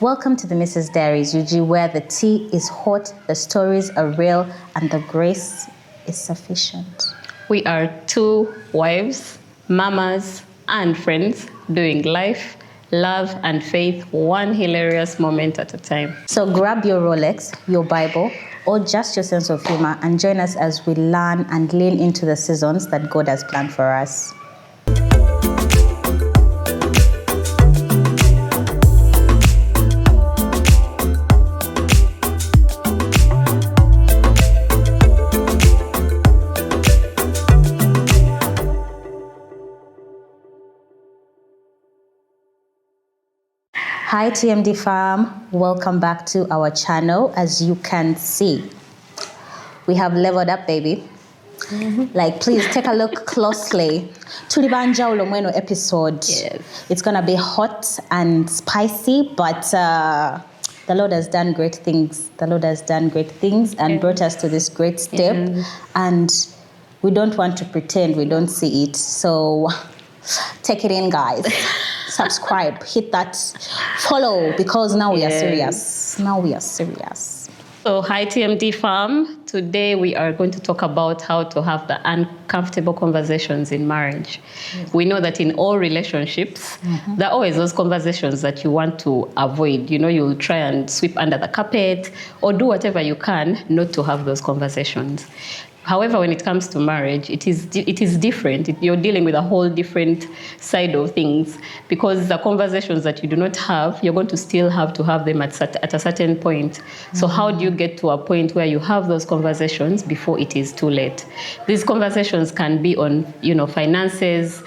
Welcome to the Mrs. Diaries, UG, where the tea is hot, the stories are real, and the grace is sufficient. We are two wives, mamas, and friends doing life, love, and faith one hilarious moment at a time. So grab your Rolex, your Bible, or just your sense of humor and join us as we learn and lean into the seasons that God has planned for us. Hi TMD fam, welcome back to our channel. As you can see, we have leveled up, baby. Like, please take a look closely. Tulibanja ulomweno episode. Yes. It's gonna be hot and spicy, but the Lord has done great things. The Lord has done great things and brought us to this great step. And we don't want to pretend we don't see it. So take it in, guys. Subscribe, hit that follow, because now we are serious. Now we are serious. So, hi TMD fam. Today we are going to talk about how to have the uncomfortable conversations in marriage. We know that in all relationships, there are always those conversations that you want to avoid. You know, you'll try and sweep under the carpet or do whatever you can not to have those conversations. However, when it comes to marriage, it is different. You're dealing with a whole different side of things, because the conversations that you do not have, you're going to still have to have them at a certain point. So how do you get to a point where you have those conversations before it is too late? These conversations can be on, finances,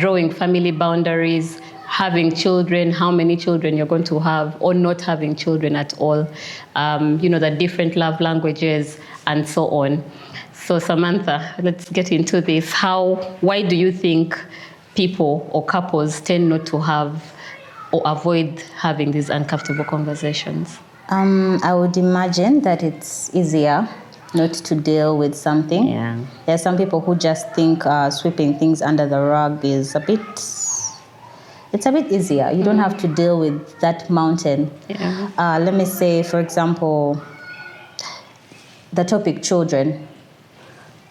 drawing family boundaries, having children, how many children you're going to have, or not having children at all, the different love languages, and so on. So Samantha, let's get into this. Why do you think people or couples tend not to have or avoid having these uncomfortable conversations? I would imagine that it's easier not to deal with something. Yeah. There are some people who just think sweeping things under the rug is a bit easier. You don't have to deal with that mountain. Yeah. Let me say, for example, the topic children.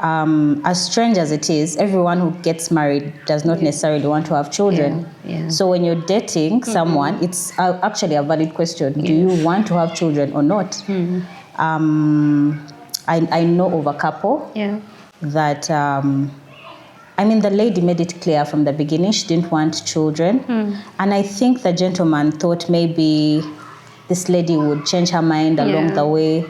As strange as it is, everyone who gets married does not necessarily want to have children. Yeah. So when you're dating someone, it's actually a valid question. Do you want to have children or not? I know of a couple that, the lady made it clear from the beginning she didn't want children. And I think the gentleman thought maybe this lady would change her mind along the way.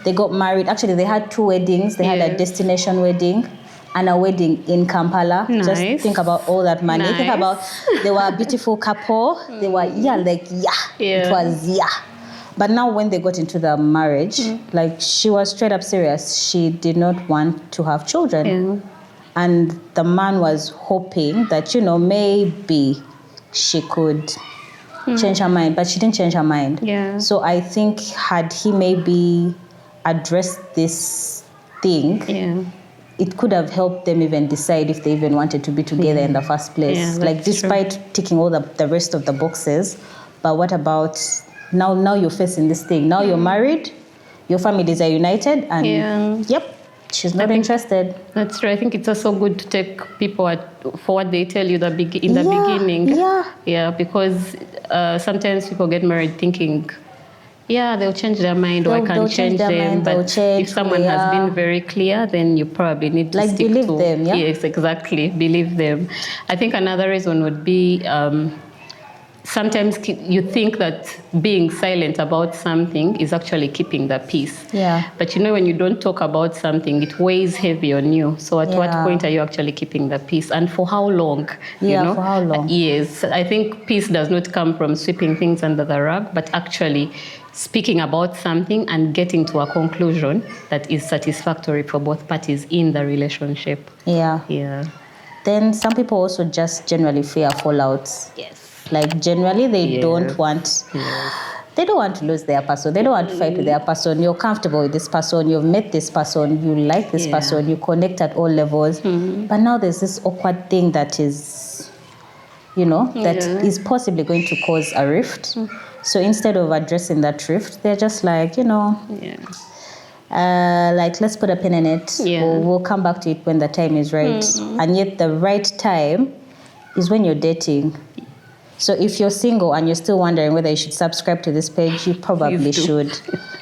They got married. Actually, they had two weddings. They had a destination wedding and a wedding in Kampala. Nice. Just think about all that money. Nice. Think about, they were a beautiful couple. They were, it was, But now when they got into the marriage, she was straight up serious. She did not want to have children. Yeah. And the man was hoping that, maybe she could change her mind, but she didn't change her mind. Yeah. So I think had he maybe addressed this thing, it could have helped them even decide if they even wanted to be together in the first place. Yeah, despite ticking all the rest of the boxes, but what about now you're facing this thing. Now you're married, your families are united, and she's not interested. That's true. I think it's also good to take people for what they tell you in the beginning. Yeah, because sometimes people get married thinking, they'll change their mind, or I can change them. But if someone has been very clear, then you probably need to stick believe to them. Yeah? Yes, exactly. Believe them. I think another reason would be sometimes you think that being silent about something is actually keeping the peace. Yeah. But when you don't talk about something, it weighs heavy on you. So at what point are you actually keeping the peace? And for how long? For how long? Yes. I think peace does not come from sweeping things under the rug, but actually speaking about something and getting to a conclusion that is satisfactory for both parties in the relationship. Yeah. Then some people also just generally fear fallouts. Yes. Generally, they don't want. They don't want to lose their person. They don't want to fight with their person. You're comfortable with this person. You've met this person. You like this person. You connect at all levels. But now there's this awkward thing that is that is possibly going to cause a rift. So instead of addressing that rift, they're just like, like, let's put a pin in it. We'll come back to it when the time is right. And yet the right time is when you're dating. So if you're single and you're still wondering whether you should subscribe to this page, you probably should.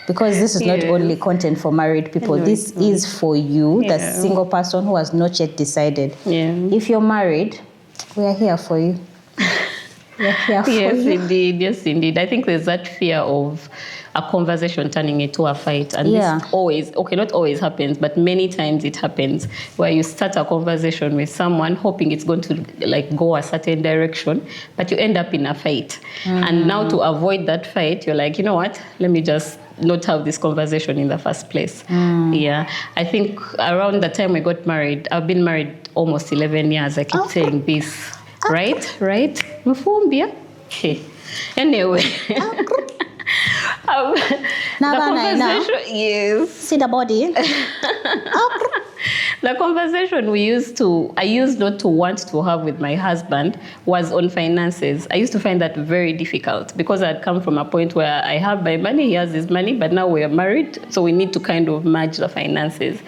Because this is not only content for married people. This is for you, the single person who has not yet decided. If you're married, we are here for you. We are here for you. Yes, indeed. I think there's that fear of a conversation turning into a fight. And this always, not always happens, but many times it happens where you start a conversation with someone hoping it's going to like go a certain direction, but you end up in a fight. And now to avoid that fight, you're like, you know what? Let me just not have this conversation in the first place. I think around the time we got married, I've been married almost 11 years. I keep saying this. Right? Mufumbia? Okay. Anyway. The conversation, yes. See the body. The conversation I used not to want to have with my husband was on finances. I used to find that very difficult because I had come from a point where I have my money, he has his money, but now we are married, so we need to kind of merge the finances.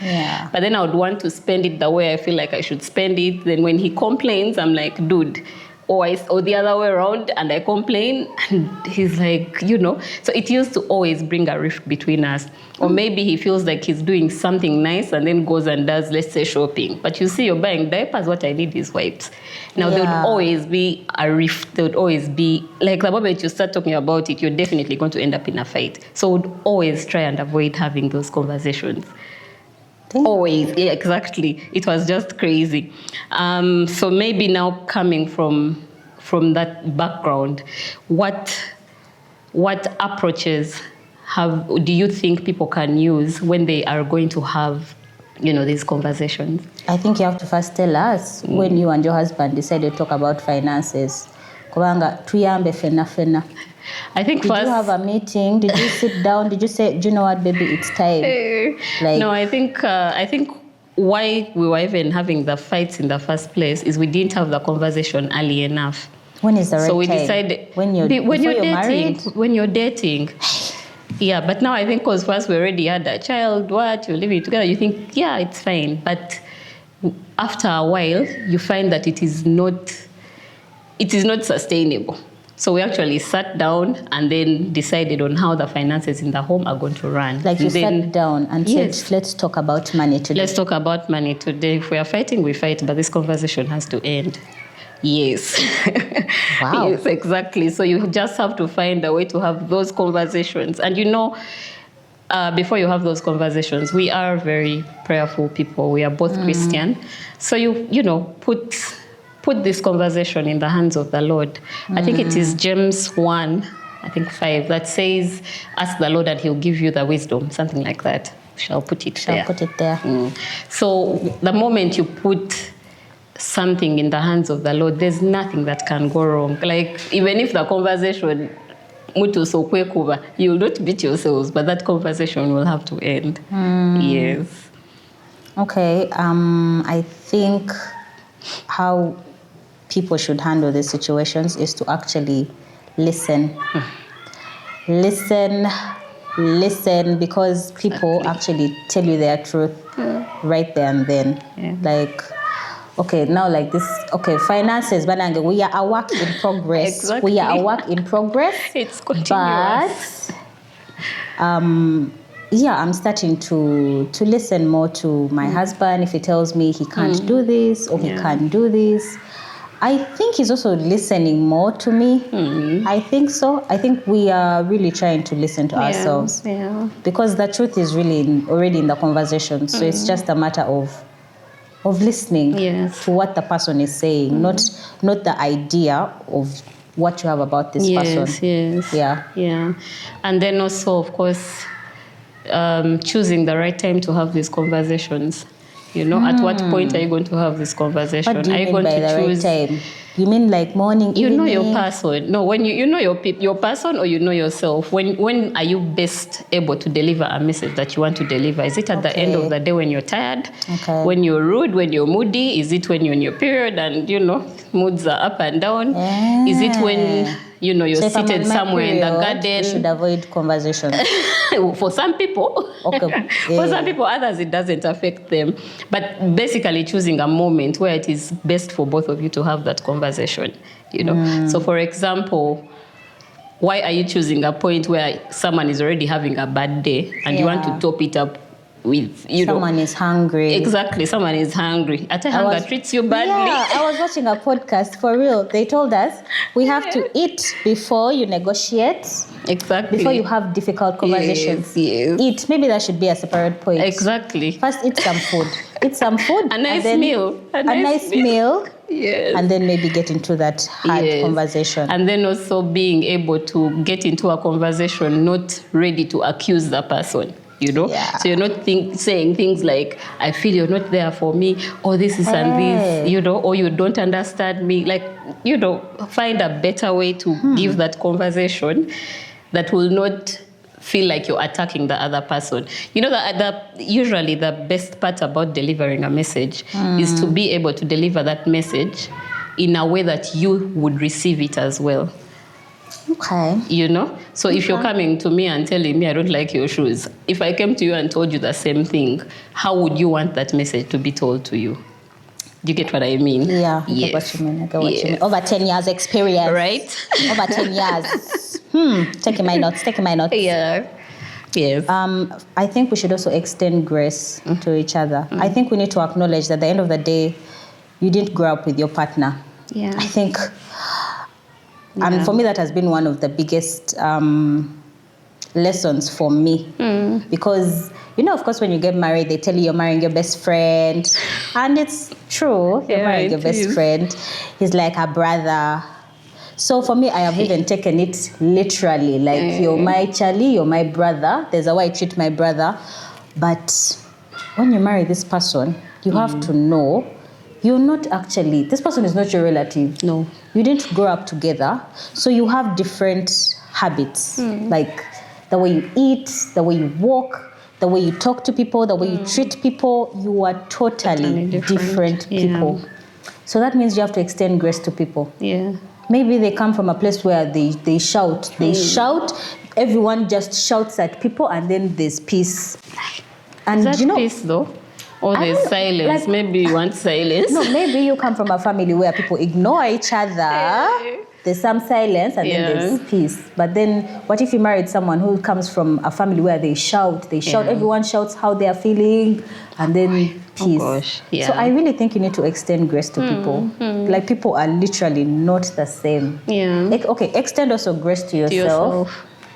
But then I would want to spend it the way I feel like I should spend it. Then when he complains, I'm like, dude, or the other way around, and I complain, and he's like, So it used to always bring a rift between us. Or maybe he feels like he's doing something nice and then goes and does, let's say, shopping. But you see, you're buying diapers, what I need is wipes. Now, there would always be a rift. There would always be, like the moment you start talking about it, you're definitely going to end up in a fight. So we'd always try and avoid having those conversations. Always, exactly. It was just crazy. So maybe now coming from that background, what approaches do you think people can use when they are going to have, these conversations? I think you have to first tell us when you and your husband decided to talk about finances. Kubanga tuyambe fena. I think Did you have a meeting? Did you sit down? Did you say, do you know what, baby, it's time? No, I think why we were even having the fights in the first place is we didn't have the conversation early enough. When is the right time? So we decided when you're dating. Married? When you're dating. Yeah, but now I think because first we already had a child, you're living together, you think, it's fine. But after a while, you find that it is not sustainable. So we actually sat down and then decided on how the finances in the home are going to run. Like you sat down and said, let's talk about money today. Let's talk about money today. If we are fighting, we fight, but this conversation has to end. Yes. Wow. Yes, exactly. So you just have to find a way to have those conversations. And before you have those conversations, we are very prayerful people. We are both Christian. So you put this conversation in the hands of the Lord. I think it is James 1:5 that says, ask the Lord and he'll give you the wisdom, something like that. Shall put it there. So the moment you put something in the hands of the Lord, there's nothing that can go wrong. Like, even if the conversation, you will not beat yourselves, but that conversation will have to end. Yes. Okay. I think how people should handle these situations is to actually listen. Listen, because people actually tell you their truth right there and then. Like, okay, now like this, finances, Bananga, we are a work in progress. Exactly. We are a work in progress. It's continuous. But, I'm starting to listen more to my husband. If he tells me he can't do this or he can't do this, I think he's also listening more to me. I think so. I think we are really trying to listen to ourselves. Because the truth is really already in the conversation. So it's just a matter of listening to what the person is saying, not the idea of what you have about this person. Yeah. And then also, of course, choosing the right time to have these conversations. At what point are you going to have this conversation? What do you are you mean going by to the choose? right time? You mean like morning, You know evening? your person. No, when you know your person, or you know yourself. When are you best able to deliver a message that you want to deliver? Is it at the end of the day when you're tired? Okay. When you're rude? When you're moody? Is it when you're in your period and moods are up and down? Is it when you're So if I'm seated on my somewhere in the period, garden? we should avoid conversation. For some people. Okay. For some people, others it doesn't affect them. But basically choosing a moment where it is best for both of you to have that conversation. So for example, why are you choosing a point where someone is already having a bad day and you want to top it up with someone is hungry? Exactly, someone is hungry. Hunger treats you badly. Yeah, I was watching a podcast, for real. They told us we have to eat before you negotiate. Exactly. Before you have difficult conversations. Yes. Eat. Maybe that should be a separate point. Exactly. First, eat some food. Eat some food. A nice meal. A nice meal. Yes. And then maybe get into that hard conversation. And then also being able to get into a conversation not ready to accuse the person. Yeah. So you're not saying things like, I feel you're not there for me, or this is and this, or you don't understand me. Like, find a better way to give that conversation that will not feel like you're attacking the other person. Usually the best part about delivering a message is to be able to deliver that message in a way that you would receive it as well. Okay. So if you're coming to me and telling me I don't like your shoes, if I came to you and told you the same thing, how would you want that message to be told to you? Do you get what I mean? Yeah, I get what you mean. I get what you mean. Over 10 years experience. Right? Over 10 years. Taking my notes. Yeah. Yes. I think we should also extend grace to each other. I think we need to acknowledge that at the end of the day, you didn't grow up with your partner. Yeah. I think... And for me, that has been one of the biggest lessons for me. Because, of course, when you get married, they tell you you're marrying your best friend. And it's true. You're marrying your best friend. He's like a brother. So for me, I have even taken it literally. Like, you're my Charlie, you're my brother. There's a way I treat my brother. But when you marry this person, you have to know you're not actually, this person is not your relative. No. You didn't grow up together. So you have different habits. Like the way you eat, the way you walk, the way you talk to people, the way you treat people. You are totally different people. So that means you have to extend grace to people. Yeah. Maybe they come from a place where they shout. They shout. Everyone just shouts at people and then there's peace. And is that peace though? Or there's silence. Like, maybe you want silence. No, maybe you come from a family where people ignore each other. There's some silence and then there's peace. But then what if you married someone who comes from a family where they shout? Everyone shouts how they are feeling and then peace. Oh gosh. Yeah. So I really think you need to extend grace to people. Like, people are literally not the same. Yeah. Okay, extend also grace to yourself.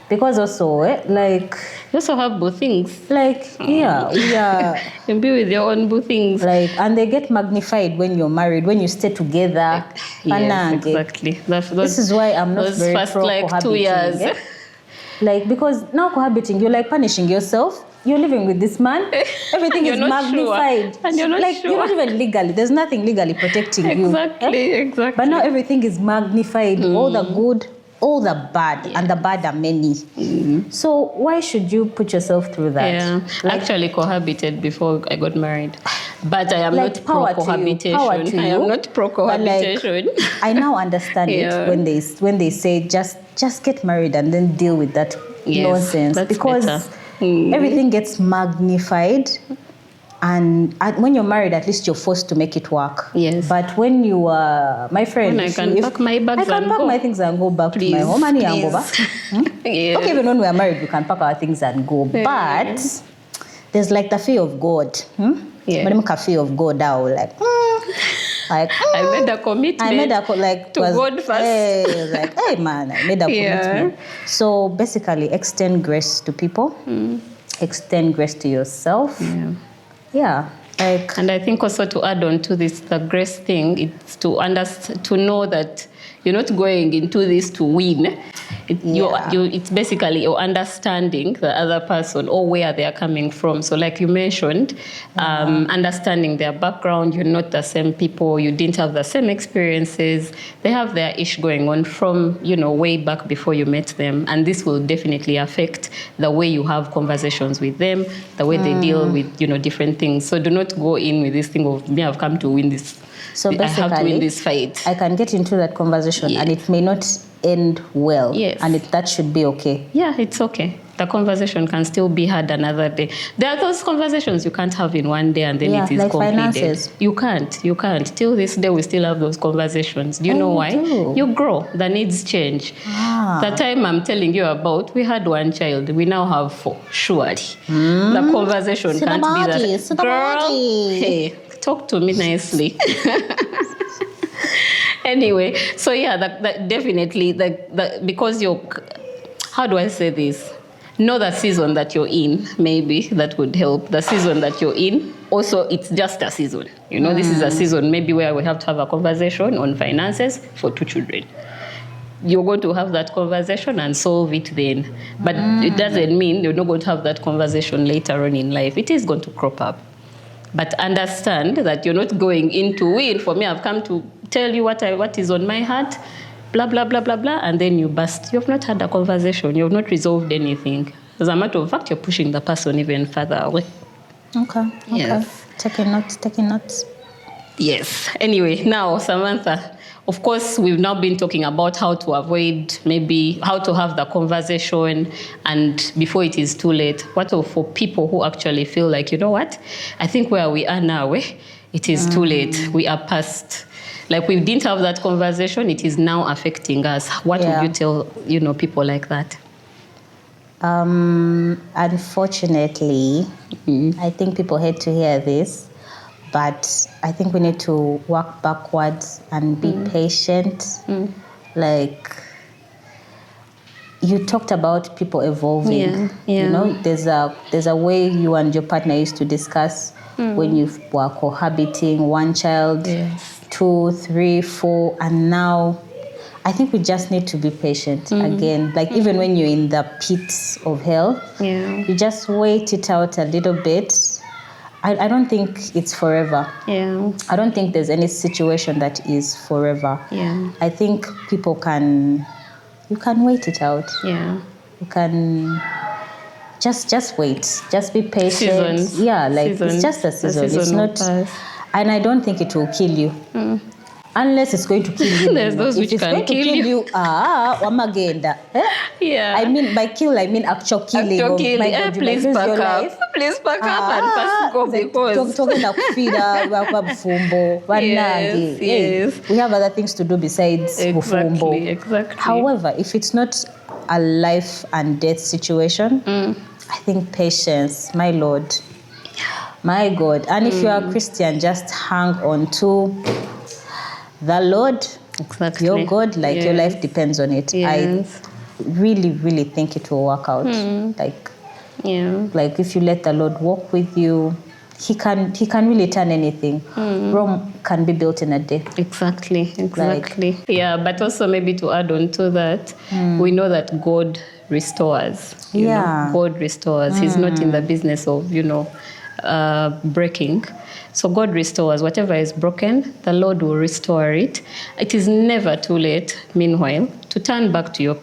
Because also, you also have boo things. We are. You can be with your own boo things. And they get magnified when you're married, when you stay together. Yes, exactly. This is why I'm not very pro cohabiting. 2 years. Because now cohabiting, you're like punishing yourself. You're living with this man. Everything is magnified. Sure. And you're not sure. You're not even legally. There's nothing legally protecting you. Exactly. But now everything is magnified. All the good, all the bad, and the bad are many. So why should you put yourself through that? Yeah, I actually cohabited before I got married, but I am not pro cohabitation. I am not pro cohabitation. I now understand it when they say just get married and then deal with that nonsense, because everything gets magnified. And when you're married, at least you're forced to make it work. Yes. But when you are, my friend, when I can pack my bags I can pack my things and go back to my home. Yes. Okay, even when we are married, we can pack our things and go. But there's like the fear of God. Yeah. When I'm fear of God, I will I made a commitment. To God first. Hey man, I made a commitment. So basically, extend grace to people. Extend grace to yourself. Yeah. Like, and I think also to add on to this, the grace thing, it's to know that you're not going into this to win. It's basically you're understanding the other person or where they are coming from. So like you mentioned, understanding their background. You're not the same people. You didn't have the same experiences. They have their ish going on from, way back before you met them. And this will definitely affect the way you have conversations with them, the way they deal with, different things. So do not go in with this thing of, me, I've come to win this. So I have to win this fight. I can get into that conversation and it may not end well. Yes. And that should be okay. Yeah, it's okay. The conversation can still be had another day. There are those conversations you can't have in one day and then it is like completed. Finances. You can't. Till this day, we still have those conversations. Do you know why? You grow. The needs change. The time I'm telling you about, we had one child. We now have 4. Surely. The conversation can't be that. Girl, hey, talk to me nicely. Anyway, so yeah, that definitely, because how do I say this? Know the season that you're in, maybe that would help. The season that you're in, also it's just a season. This is a season maybe where we have to have a conversation on finances for 2 children. You're going to have that conversation and solve it then. But it doesn't mean you're not going to have that conversation later on in life. It is going to crop up. But understand that you're not going into win. For me, I've come to tell you what is on my heart, blah, blah, blah, blah, blah, and then you burst. You have not had a conversation. You have not resolved anything. As a matter of fact, you're pushing the person even further away. Okay. Yes. Taking notes. Yes. Anyway, now, Samantha, of course, we've now been talking about how to avoid, maybe how to have the conversation and before it is too late. What for people who actually feel like, you know what, I think where we are now, it is too late. We are past. Like we didn't have that conversation. It is now affecting us. What would you tell, people like that? Unfortunately, I think people hate to hear this. But I think we need to work backwards and be patient. Like, you talked about people evolving. There's a way you and your partner used to discuss when you were cohabiting, 1 child, 2, 3, 4, and now I think we just need to be patient again. Like even when you're in the pits of hell, you just wait it out a little bit. I don't think it's forever. Yeah. I don't think there's any situation that is forever. Yeah. I think you can wait it out. Yeah. You can just wait. Just be patient. Seasons. Yeah, like Seasons. it's just a season. It's not, pass. and I don't think it will kill you. Unless it's going to kill you. There's those which can kill you. Wamagenda. Yeah. I mean, by kill, I mean actual killing. Actual killing. My God, Please pack up. Please pack up and first go because. Yes. We have other things to do besides bufumbo. Exactly. However, if it's not a life and death situation, I think patience, my Lord, my God. And if you are a Christian, just hang on to the Lord, your God, like your life depends on it. Yes. I really, really think it will work out. Like if you let the Lord walk with you, He can really turn anything. Rome can be built in a day. Exactly. But also maybe to add on to that, we know that God restores. You know, God restores. He's not in the business of, breaking. So God restores. Whatever is broken, the Lord will restore it. It is never too late, meanwhile, to turn back to your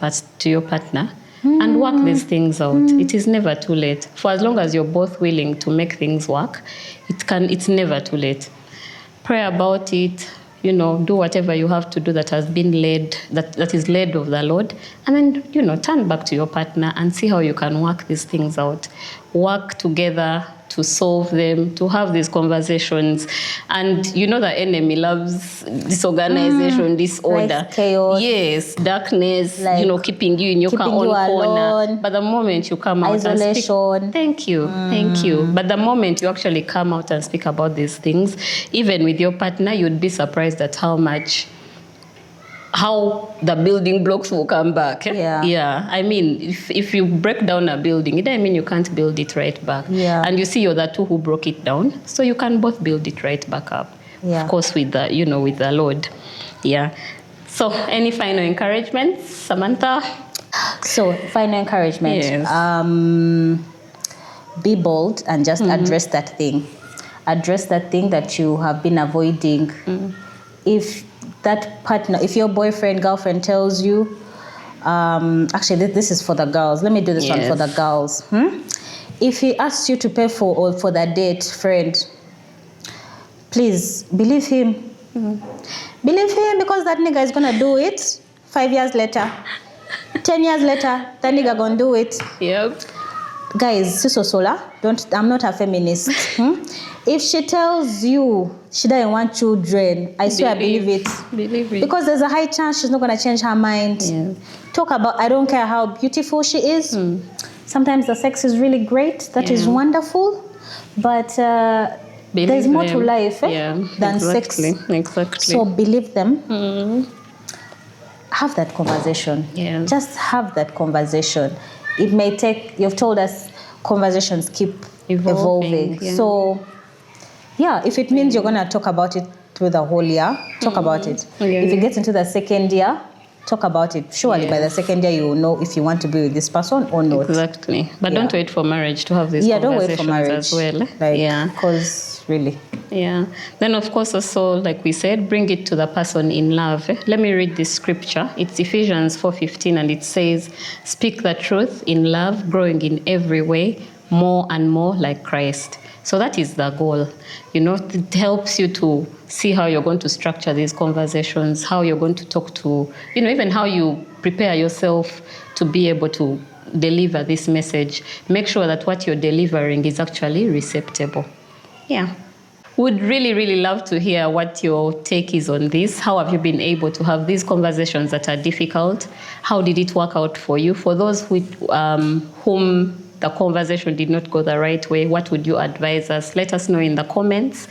partner and work these things out. It is never too late. For as long as you're both willing to make things work, it's never too late. Pray about it, do whatever you have to do that has been led, that is led of the Lord. And then, turn back to your partner and see how you can work these things out. Work together to solve them, to have these conversations. And the enemy loves disorganization, disorder. Like chaos. Yes, darkness, like keeping you in your own corner. But the moment you come out and speak, thank you. But the moment you actually come out and speak about these things, even with your partner, you'd be surprised at how much how the building blocks will come back. Yeah. I mean, if you break down a building, it doesn't mean you can't build it right back. Yeah. And you see you're the two who broke it down, so you can both build it right back up. Yeah. Of course, with the, with the Lord. Yeah. So, any final encouragements, Samantha? So, final encouragement. Yes. Be bold and just address that thing. Address that thing that you have been avoiding. If that partner, if your boyfriend, girlfriend tells you, actually this is for the girls. Let me do this one for the girls. If he asks you to pay for that date, friend, please believe him. Believe him, because that nigga is gonna do it 5 years later. 10 years later, that nigga gonna do it. Yep. Guys, Siso Sola, I'm not a feminist. If she tells you she doesn't want children, I swear I believe it. Believe it. Because there's a high chance she's not going to change her mind. Yeah. Talk about, I don't care how beautiful she is. Sometimes the sex is really great. That is wonderful. But there's more to life than sex. Exactly. So believe them. Have that conversation. Yeah. Just have that conversation. It may take, you've told us conversations keep evolving. Yeah. So, yeah, if it means you're going to talk about it through the whole year, talk about it. Yeah. If you get into the second year, talk about it. Surely by the second year, you will know if you want to be with this person or not. Exactly. But don't wait for marriage to have these conversations don't wait for marriage as well. Because really. Yeah. Then, of course, also, like we said, bring it to the person in love. Let me read this scripture. It's Ephesians 4:15, and it says, "Speak the truth in love, growing in every way, more and more like Christ." So that is the goal. It helps you to see how you're going to structure these conversations, how you're going to talk to, even how you prepare yourself to be able to deliver this message. Make sure that what you're delivering is actually receptible. Yeah. Would really, really love to hear what your take is on this. How have you been able to have these conversations that are difficult? How did it work out for you? For those whom the conversation did not go the right way, what would you advise us? Let us know in the comments,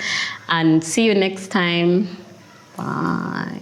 and see you next time. Bye.